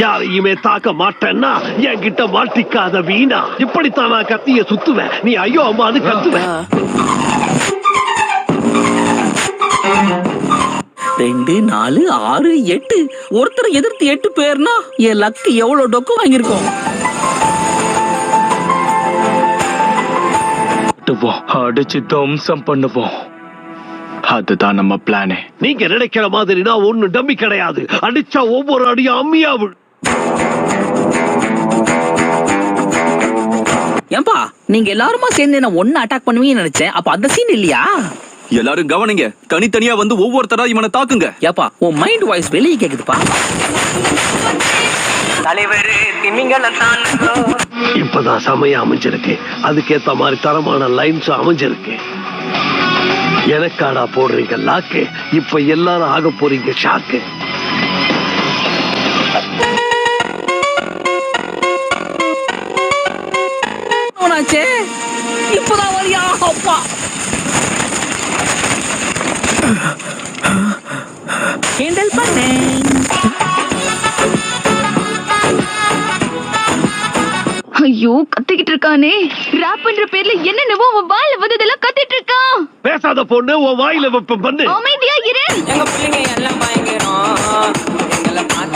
யாரையுமே தாக்க மாட்டேன்னா என்கிட்ட மாட்டிக்காத வீணா. இப்படித்தான் நான் கத்திய சுத்துவேன், நீ ஐயோ அம்மான்னு கத்துவேன். 2 4 6 8 ஒருத்தர் எதிர்த்து 8 பேர்னா என் லக்கு எவ்வளவு டொக்கு வாங்கியிருக்கோம். அடிச்சு தம்சம் பண்ணுவோம். அதுதான் நம்ம பிளானே. நீங்க நினைக்கிற மாதிரி நான் ஒண்ணு டம்மி கிடையாது. அடிச்சா ஒவ்வொரு அடியும் அம்மியாவு. ஏன்பா நீங்க எல்லாருமா சேர்ந்து என்ன ஒன்னு அட்டாக் பண்ணுவீங்கன்னு நினைச்சேன். அப்ப அந்த சீன் இல்லையா? எல்லாரும் கவனிங்க, தனித்தனியா வந்து ஒவ்வொருத்தரா இவனை தாக்குங்க. ஏப்பா உன் மைண்ட் வாய்ஸ் வெளியே கேக்குதுப்பா. இப்பதான் சமயம் அமைஞ்சிருக்கு. அதுக்கேத்த மாதிரி தரமான லைன்ஸ் அமைஞ்சிருக்கு. எனக்காடா போடுறீங்க லாக்கு, இப்ப எல்லாரும் ஆக போறீங்க ஷாக்கு. இப்பதான் வரியா அப்பா. ஹேண்டில் பண்ணேன். ஐயோ கத்திக்கிட்டு இருக்கானே. ராப்ன்ற பேர்ல என்னென்னவோ அவன் வாயில வந்ததெல்லாம் கத்திட்டு இருக்கான். பேசாத பொண்ணு, உன் வாயில வெப்பம் பண்ணு. அமைதியா இரு. எங்க பிள்ளைங்க எல்லாம் பயங்கரம்.